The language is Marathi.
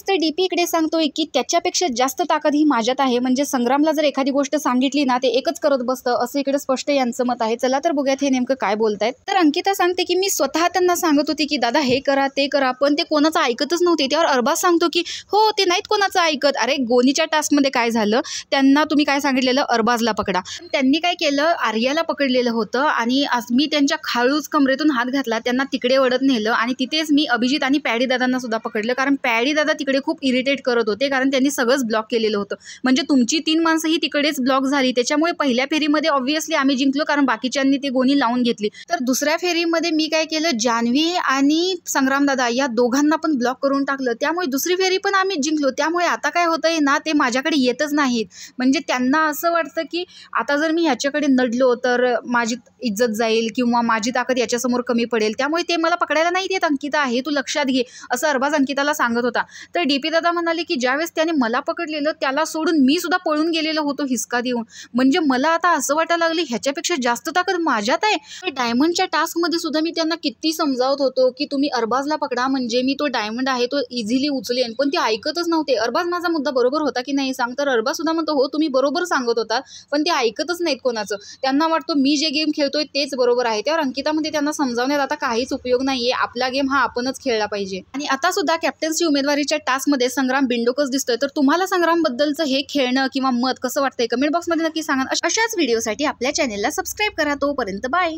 तर डीपी इकडे सांगतोय की त्याच्यापेक्षा जास्त ताकद ही माझ्यात आहे, म्हणजे संग्रामला जर एखादी गोष्ट सांगितली ना ते एकच करत बसतं, असं इकडे स्पष्ट यांचं मत आहे. चला तर बघूयात हे नेमकं काय बोलतायत. तर अंकिता सांगते की मी स्वतः त्यांना सांगत होती की दादा हे करा ते करा, पण ते कोणाचं ऐकतच नव्हते. त्यावर अरबाज सांगतो की हो ते नाहीत कोणाचं ऐकत. अरे गोनीच्या टास्कमध्ये काय झालं, त्यांना तुम्ही काय सांगितलेलं, अरबाजला पकडा. त्यांनी काय केलं, आर्याला पकडलेलं होतं आणि मी त्यांच्या खाळूच कमरेतून हात घातला, त्यांना तिकडे ओढत नेलं आणि तिथेच मी अभिजित आणि पॅडी दादांना सुद्धा पकडलं, कारण पॅडी दादा तिकडे खूप इरिटेट करत होते, कारण त्यांनी सगळंच ब्लॉक केलेलं होतं. म्हणजे तुमची 3 माणसं ही तिकडेच ब्लॉक झाली, त्याच्यामुळे पहिल्या फेरीमध्ये ऑब्व्हियसली आम्ही जिंकलो, कारण बाकीच्यांनी ते गोणी लावून घेतली. तर दुसऱ्या फेरीमध्ये मी काय केलं, जान्हवी आणि संग्राम दादा या दोघांना पण ब्लॉक करून टाकलं, त्यामुळे दुसरी फेरी पण आम्ही जिंकलो. त्यामुळे आता काय होतंय ना, ते माझ्याकडे येतच नाहीत. म्हणजे त्यांना असं वाटतं की आता जर मी ह्याच्याकडे नडलो तर माझी इज्जत जाईल किंवा माझी ताकद याच्यासमोर कमी पडेल, त्यामुळे ते मला पकडायला नाही देत. अंकिता हे तू लक्षात घे, असं अरबाज अंकिताला सांगत होता. तर डीपी दादा म्हणाले की ज्यावेळेस त्याने मला पकडलेलं त्याला सोडून मी सुद्धा पळून गेलेलो होतो हिसका देऊन. म्हणजे मला आता असं वाटायला लागले ह्याच्यापेक्षा जास्त ताकद माझ्यात आहे. डायमंडच्या टास्कमध्ये सुद्धा मी त्यांना किती समजावत होतो की तुम्ही अरबाजला पकडा, म्हणजे मी तो डायमंड आहे तो इझिली उचलेन, पण ते ऐकतच नव्हते. अरबाज माझा मुद्दा बरोबर होता की नाही सांग, तर अरबाज सुद्धा म्हणतो हो तुम्ही बरोबर सांगत होता, पण ते ऐकतच नाहीत कोणाचं. त्यांना वाटतं मी जे गेम खेळतोय तेच बरोबर आहे. त्यावर अंकितामध्ये त्यांना समजावण्यात आता काहीच उपयोग नाहीये, आपला गेम हा आपणच खेळला पाहिजे. आणि आता सुद्धा कॅप्टन्सी उमेदवारीच्या टास्कमध्ये संग्राम बिंडोकच दिसतोय. तर तुम्हाला संग्राम बद्दलचं हे खेळणं किंवा मत कसं वाटतंय कमेंट बॉक्समध्ये नक्की सांगा. अशाच व्हिडिओसाठी आपल्या चॅनेलला सबस्क्राईब करा. तोपर्यंत बाय.